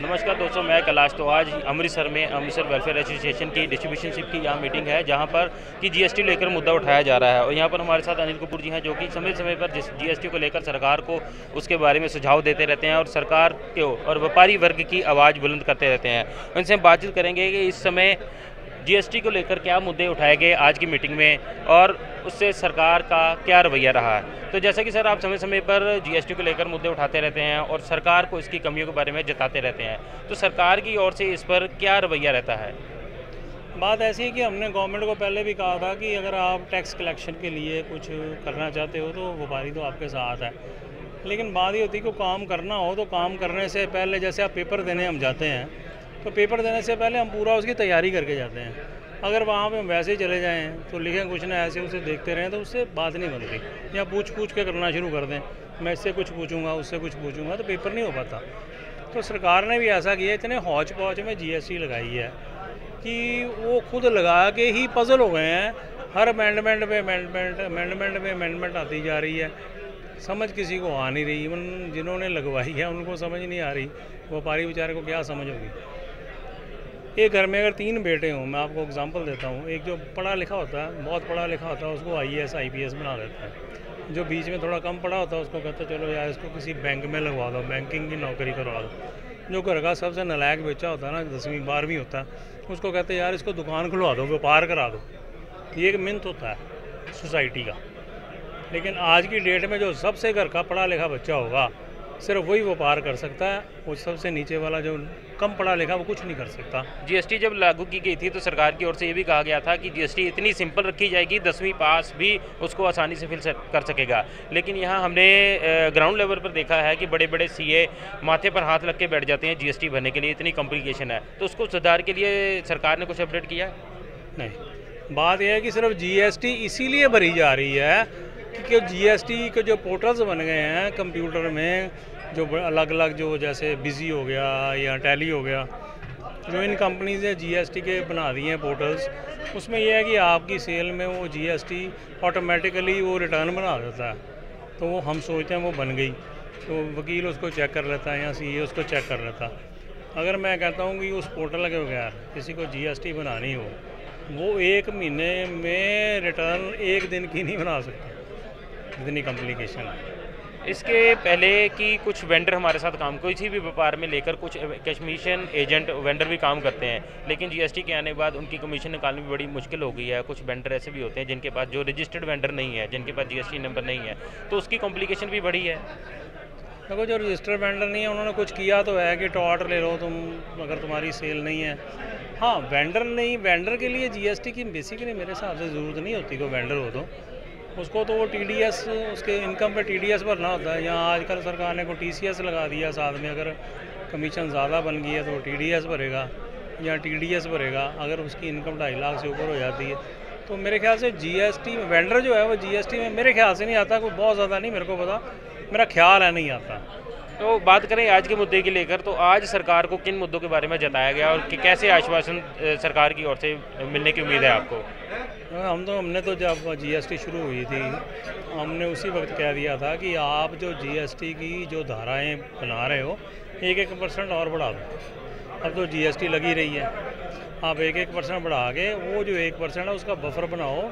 नमस्कार दोस्तों, मैं कैलाश। तो आज अमृतसर में अमृतसर वेलफेयर एसोसिएशन की डिस्ट्रीब्यूशनशिप की यहाँ मीटिंग है, जहाँ पर कि जीएसटी लेकर मुद्दा उठाया जा रहा है। और यहाँ पर हमारे साथ अनिल कपूर जी हैं, जो कि समय समय पर जीएसटी को लेकर सरकार को उसके बारे में सुझाव देते रहते हैं और सरकार के और व्यापारी वर्ग की आवाज़ बुलंद करते रहते हैं। उनसे हम बातचीत करेंगे कि इस समय जीएसटी को लेकर क्या मुद्दे उठाए गए आज की मीटिंग में और उससे सरकार का क्या रवैया रहा है। तो जैसा कि सर, आप समय समय पर जीएसटी को लेकर मुद्दे उठाते रहते हैं और सरकार को इसकी कमियों के बारे में जताते रहते हैं, तो सरकार की ओर से इस पर क्या रवैया रहता है? बात ऐसी है कि हमने गवर्नमेंट को पहले भी कहा था कि अगर आप टैक्स कलेक्शन के लिए कुछ करना चाहते हो तो व्यापारी तो आपके साथ है, लेकिन बात ये होती है कि काम करना हो तो काम करने से पहले, जैसे आप पेपर देने हम जाते हैं तो पेपर देने से पहले हम पूरा उसकी तैयारी करके जाते हैं। अगर वहाँ पे हम वैसे ही चले जाएँ तो लिखें कुछ ना, ऐसे उसे देखते रहें तो उससे बात नहीं बनती। या पूछ के करना शुरू कर दें, मैं इससे कुछ पूछूंगा, उससे कुछ पूछूंगा, तो पेपर नहीं हो पाता। तो सरकार ने भी ऐसा किया, इतने हौच पौच में जीएसटी लगाई है कि वो खुद लगा के ही पजल हो गए हैं। हर अमेंडमेंट पे अमेंडमेंट आती जा रही है, समझ किसी को आ नहीं रही। उन जिन्होंने लगवाई है उनको समझ नहीं आ रही, व्यापारी बेचारे को क्या समझ होगी। एक घर में अगर 3 बेटे हों, मैं आपको एग्जांपल देता हूँ, एक जो पढ़ा लिखा होता है, बहुत पढ़ा लिखा होता है, उसको आईएएस आईपीएस बना देता है। जो बीच में थोड़ा कम पढ़ा होता है उसको कहते चलो यार इसको किसी बैंक में लगवा दो, बैंकिंग की नौकरी करवा दो। जो घर का सबसे नालायक बच्चा होता है ना, 10वीं 12वीं होता है, उसको कहते हैं यार इसको दुकान खुलवा दो, व्यापार करा दो। ये एक मिन्थ होता है सोसाइटी का। लेकिन आज की डेट में जो सबसे घर का पढ़ा लिखा बच्चा होगा सिर्फ वही व्यापार कर सकता है, वो सबसे नीचे वाला जो कम पढ़ा लिखा वो कुछ नहीं कर सकता। जीएसटी जब लागू की गई थी तो सरकार की ओर से ये भी कहा गया था कि जीएसटी इतनी सिंपल रखी जाएगी, 10वीं पास भी उसको आसानी से फिल कर सकेगा। लेकिन यहाँ हमने ग्राउंड लेवल पर देखा है कि बड़े बड़े सीए माथे पर हाथ रख के बैठ जाते हैं जीएसटी भरने के लिए, इतनी कॉम्प्लिकेशन है। तो उसको सुधार के लिए सरकार ने कुछ अपडेट किया? नहीं, बात यह है कि सिर्फ जीएसटी इसीलिए भरी जा रही है क्योंकि जीएसटी के जो पोर्टल्स बन गए हैं कंप्यूटर में, जो अलग अलग जो जैसे बिजी हो गया या टैली हो गया, जो इन कंपनीज ने जीएसटी के बना दिए हैं पोर्टल्स, उसमें यह है कि आपकी सेल में वो जीएसटी ऑटोमेटिकली वो रिटर्न बना देता है। तो वो हम सोचते हैं वो बन गई, तो वकील उसको चेक कर लेता है या सीए उसको चेक कर लेता। अगर मैं कहता हूँ कि उस पोर्टल के बगैर किसी को जीएसटी बनानी हो, वो 1 महीने में रिटर्न 1 दिन की नहीं बना सकता, इतनी कॉम्प्लिकेशन है। इसके पहले कि कुछ वेंडर हमारे साथ काम, किसी भी व्यापार में लेकर कुछ कमीशन एजेंट वेंडर भी काम करते हैं, लेकिन जीएसटी के आने के बाद उनकी कमीशन निकालनी भी बड़ी मुश्किल हो गई है। कुछ वेंडर ऐसे भी होते हैं जिनके पास जो रजिस्टर्ड वेंडर नहीं है, जिनके पास जीएसटी नंबर नहीं है, तो उसकी कॉम्प्लिकेशन भी बढ़ी है। देखो, जो रजिस्टर्ड वेंडर नहीं है उन्होंने कुछ किया तो है कि टॉट ले लो तुम, अगर तुम्हारी सेल नहीं है। हाँ, वेंडर नहीं, वेंडर के लिए जीएसटी की बेसिकली मेरे हिसाब से ज़रूरत नहीं होती। कोई वेंडर हो तो उसको तो वो टीडीएस, उसके इनकम पे टीडीएस भरना होता है। यहाँ आजकल सरकार ने को टीसीएस लगा दिया साथ में, अगर कमीशन ज़्यादा बन गई है तो वो टीडीएस भरेगा या टीडीएस भरेगा अगर उसकी इनकम 2.5 लाख से ऊपर हो जाती है। तो मेरे ख्याल से जीएसटी में वेंडर जो है वो जीएसटी में मेरे ख्याल से नहीं आता, कोई बहुत ज़्यादा नहीं, मेरे को पता, मेरा ख्याल है नहीं आता। तो बात करें आज के मुद्दे की लेकर, तो आज सरकार को किन मुद्दों के बारे में जताया गया और कि कैसे आश्वासन सरकार की ओर से मिलने की उम्मीद है आपको? हमने तो जब जीएसटी शुरू हुई थी हमने उसी वक्त कह दिया था कि आप जो जीएसटी की जो धाराएं बना रहे हो 1% और बढ़ा दो। अब तो जीएसटी लगी रही है, आप 1% बढ़ा के वो जो 1% है उसका बफर बनाओ।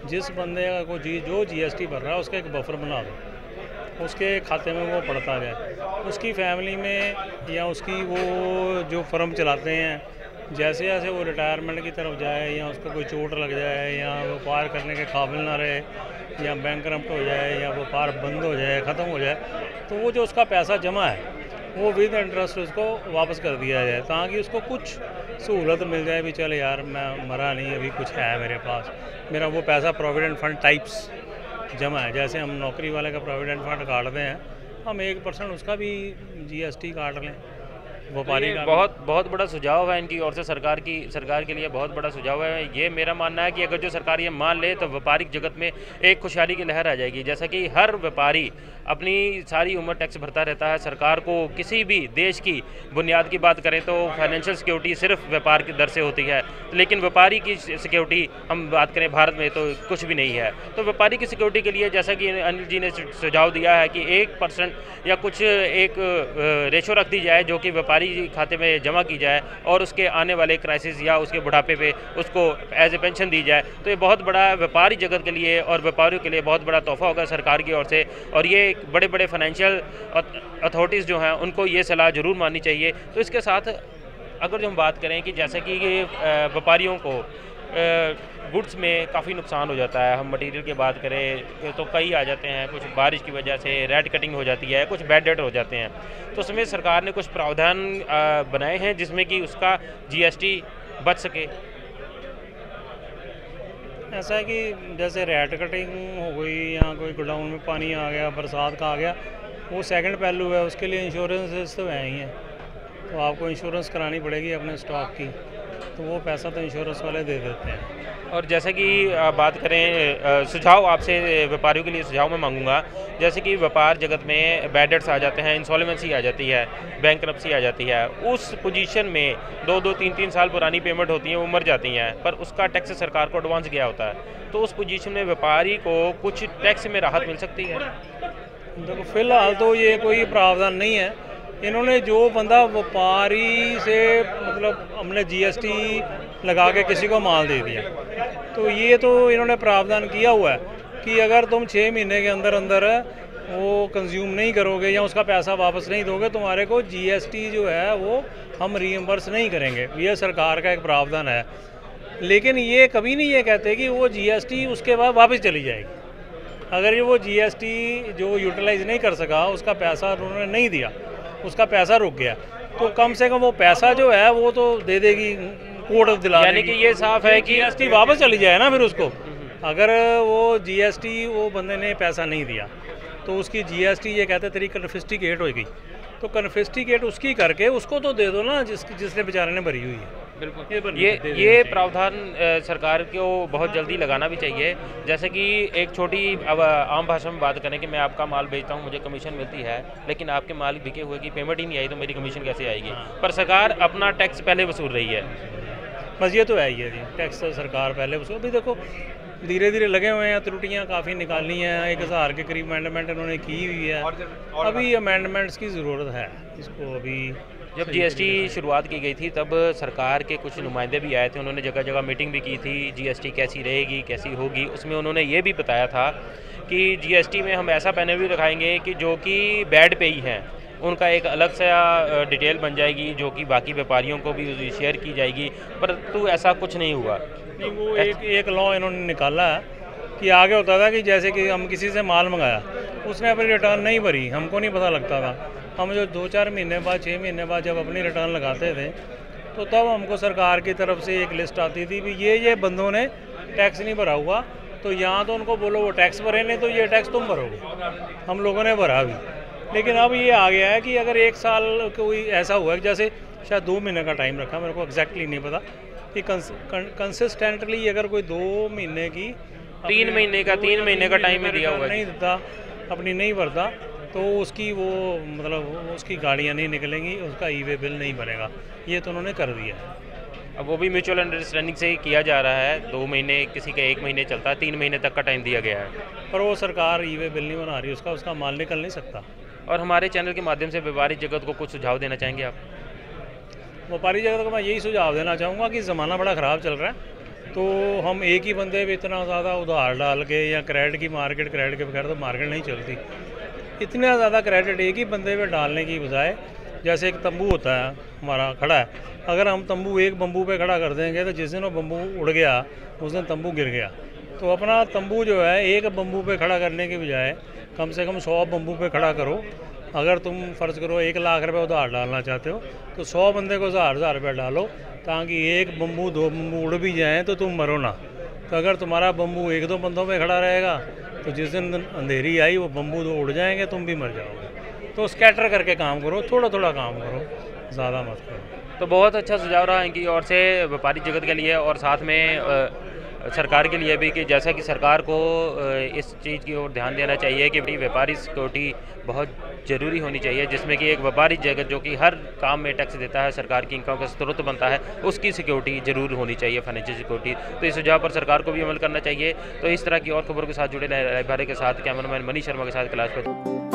जिस बंदे को जो जीएसटी भर रहा है उसका एक बफर बना दो, उसके खाते में वो पड़ता जाए। उसकी फैमिली में या उसकी वो जो फर्म चलाते हैं, जैसे जैसे वो रिटायरमेंट की तरफ जाए या उसको कोई चोट लग जाए या व्यापार करने के काबिल ना रहे या बैंकरप्ट हो जाए या व्यापार बंद हो जाए, ख़त्म हो जाए, तो वो जो उसका पैसा जमा है वो विद इंटरेस्ट उसको वापस कर दिया जाए, ताकि उसको कुछ सहूलत मिल जाए भी, चले यार मैं मरा नहीं, अभी कुछ है मेरे पास, मेरा वो पैसा प्रोविडेंट फंड टाइप्स जमा है। जैसे हम नौकरी वाले का प्रोविडेंट फंड काटते हैं, हम 1% उसका भी जीएसटी काट लें व्यापारी का। बहुत बड़ा सुझाव है इनकी ओर से, सरकार के लिए बहुत बड़ा सुझाव है। ये मेरा मानना है कि अगर जो सरकार ये मान ले तो व्यापारिक जगत में एक खुशहाली की लहर आ जाएगी। जैसा कि हर व्यापारी अपनी सारी उम्र टैक्स भरता रहता है। सरकार को किसी भी देश की बुनियाद की बात करें तो फाइनेंशियल सिक्योरिटी सिर्फ व्यापार की दर से होती है, लेकिन व्यापारी की सिक्योरिटी हम बात करें भारत में तो कुछ भी नहीं है। तो व्यापारी की सिक्योरिटी के लिए जैसा कि अनिल जी ने सुझाव दिया है कि 1% या कुछ एक रेशो रख दी जाए जो कि व्यापारी खाते में जमा की जाए और उसके आने वाले क्राइसिस या उसके बुढ़ापे पे उसको एज ए पेंशन दी जाए, तो ये बहुत बड़ा व्यापारी जगत के लिए और व्यापारियों के लिए बहुत बड़ा तोहफा होगा सरकार की ओर से। और ये बड़े बड़े फाइनेंशियल अथॉरिटीज़ जो हैं उनको ये सलाह ज़रूर माननी चाहिए। तो इसके साथ अगर जो हम बात करें कि जैसे कि ये व्यापारियों को गुड्स में काफ़ी नुकसान हो जाता है, हम मटेरियल की बात करें तो कई आ जाते हैं, कुछ बारिश की वजह से रेट कटिंग हो जाती है, कुछ बैड डेट हो जाते हैं, तो उसमें सरकार ने कुछ प्रावधान बनाए हैं जिसमें कि उसका GST बच सके। ऐसा है कि जैसे रेट कटिंग हो गई या कोई गोडाउन में पानी आ गया, बरसात का आ गया, वो सेकंड पहलू है, उसके लिए इंश्योरेंस तो है ही है, तो आपको इंश्योरेंस करानी पड़ेगी अपने स्टॉक की, तो वो पैसा तो इंश्योरेंस वाले दे देते हैं। और जैसे कि बात करें सुझाव आपसे व्यापारियों के लिए सुझाव मैं मांगूंगा, जैसे कि व्यापार जगत में बैड डेट्स आ जाते हैं, इंसॉल्वेंसी आ जाती है, बैंकरप्सी आ जाती है, उस पोजीशन में 2-2, 3-3 साल पुरानी पेमेंट होती हैं, वो मर जाती हैं, पर उसका टैक्स सरकार को एडवांस गया होता है, तो उस पोजीशन में व्यापारी को कुछ टैक्स में राहत मिल सकती है। देखो फिलहाल तो ये कोई प्रावधान नहीं है। इन्होंने जो बंदा व्यापारी से मतलब हमने GST लगा के किसी को माल दे दिया, तो ये तो इन्होंने प्रावधान किया हुआ है कि अगर तुम 6 महीने के अंदर अंदर वो कंज्यूम नहीं करोगे या उसका पैसा वापस नहीं दोगे, तुम्हारे को GST जो है वो हम रीइंबर्स नहीं करेंगे। ये सरकार का एक प्रावधान है, लेकिन ये कभी नहीं ये कहते कि वो GST उसके बाद वापस चली जाएगी। अगर ये वो GST जो यूटिलाइज नहीं कर सका, उसका पैसा उन्होंने नहीं दिया, उसका पैसा रुक गया, तो कम से कम वो पैसा जो है वो तो दे देगी कोर्ट दिला, यानी कि ये साफ है कि GST वापस चली जाए ना। फिर उसको अगर वो GST वो बंदे ने पैसा नहीं दिया तो उसकी GST ये कहते तेरी कन्फिस्टिकेट हो गई, तो कन्फिस्टिकेट उसकी करके उसको तो दे दो ना जिसने बेचारे ने भरी हुई है। बिल्कुल, ये प्रावधान सरकार को बहुत जल्दी लगाना भी चाहिए। जैसे कि एक छोटी अब आम भाषा में बात करें कि मैं आपका माल बेचता हूँ, मुझे कमीशन मिलती है, लेकिन आपके माल बिके हुए की पेमेंट ही नहीं आई तो मेरी कमीशन कैसे आएगी? पर सरकार अपना टैक्स पहले वसूल रही है। बस ये तो है ही है जी, टैक्स सरकार पहले वसूल। अभी देखो धीरे धीरे लगे हुए हैं, त्रुटियां काफ़ी निकालनी है, 1000 के करीब अमेंडमेंट उन्होंने की हुई है, अभी अमेंडमेंट्स की ज़रूरत है इसको। अभी जब GST शुरुआत की गई थी तब सरकार के कुछ नुमाइंदे भी आए थे, उन्होंने जगह जगह मीटिंग भी की थी, GST कैसी रहेगी कैसी होगी, उसमें उन्होंने ये भी बताया था कि GST में हम ऐसा पैनल भी रखाएंगे कि जो कि बैड पे ही हैं उनका एक अलग सा डिटेल बन जाएगी जो कि बाकी व्यापारियों को भी शेयर की जाएगी, परंतु ऐसा कुछ नहीं हुआ। नहीं, वो एक लॉ इन्होंने निकाला है कि आगे होता था कि जैसे कि हम किसी से माल मंगाया, उसने अपनी रिटर्न नहीं भरी, हमको नहीं पता लगता था, हम जो 2-4 महीने बाद 6 महीने बाद जब अपनी रिटर्न लगाते थे तो तब हमको सरकार की तरफ से एक लिस्ट आती थी भी ये बंदों ने टैक्स नहीं भरा हुआ, तो यहाँ तो उनको बोलो वो टैक्स भरे नहीं तो ये टैक्स तुम भरोगे। हम लोगों ने भरा भी, लेकिन अब ये आ गया है कि अगर 1 साल कोई ऐसा हुआ है, जैसे शायद 2 महीने का टाइम रखा, मेरे को एग्जैक्टली नहीं पता कि कंसिस्टेंटली अगर कोई 2 महीने की 3 महीने का टाइम दिया हुआ नहीं देता, अपनी नहीं भरता, तो उसकी वो मतलब उसकी गाड़ियाँ नहीं निकलेंगी, उसका ई-वे बिल नहीं बनेगा। ये तो उन्होंने कर दिया है। अब वो भी म्यूचुअल अंडरस्टैंडिंग से ही किया जा रहा है, 2 महीने किसी का 1 महीने चलता है, 3 महीने तक का टाइम दिया गया है, पर वो सरकार ई-वे बिल नहीं बना रही, उसका माल निकल नहीं सकता। और हमारे चैनल के माध्यम से व्यापारी जगत को कुछ सुझाव देना चाहेंगे आप? व्यापारी जगत को मैं यही सुझाव देना चाहूँगा कि ज़माना बड़ा ख़राब चल रहा है, तो हम एक ही बंदे पे इतना ज़्यादा उधार डाल के या क्रेडिट की मार्केट, क्रेडिट के बगैर तो मार्केट नहीं चलती, इतना ज़्यादा क्रेडिट एक ही बंदे पे डालने की बजाय, जैसे एक तंबू होता है हमारा खड़ा है, अगर हम तंबू एक बम्बू पे खड़ा कर देंगे तो जिस दिन वो बम्बू उड़ गया उस दिन तंबू गिर गया। तो अपना तंबू जो है एक बम्बू पे खड़ा करने के बजाय कम से कम 100 बम्बू पे खड़ा करो। अगर तुम फ़र्ज़ करो 1 लाख रुपये उधार डालना चाहते हो तो 100 बंदे को 1000 रुपये डालो, ताकि 1 बम्बू 2 बम्बू उड़ भी जाएँ तो तुम मरो ना। तो अगर तुम्हारा बम्बू 1-2 बंदों पे खड़ा रहेगा तो जिस दिन अंधेरी आई वो बम्बू 2 उड़ जाएंगे, तुम भी मर जाओगे। तो स्कैटर करके काम करो, थोड़ा थोड़ा काम करो, ज़्यादा मत करो। तो बहुत अच्छा सुझाव रहा इनकी ओर से व्यापारी जगत के लिए, और साथ में सरकार के लिए भी कि जैसा कि सरकार को इस चीज़ की ओर ध्यान देना चाहिए कि भाई व्यापारी सिक्योरिटी बहुत ज़रूरी होनी चाहिए, जिसमें कि एक व्यापारी जगत जो कि हर काम में टैक्स देता है, सरकार की इनकम का स्रोत बनता है, उसकी सिक्योरिटी ज़रूर होनी चाहिए, फाइनेंशियल सिक्योरिटी। तो इस सुझाव पर सरकार को भी अमल करना चाहिए। तो इस तरह की और खबरों के साथ जुड़े रहे के साथ कैमरामैन मनीष शर्मा के साथ कैलाश पर।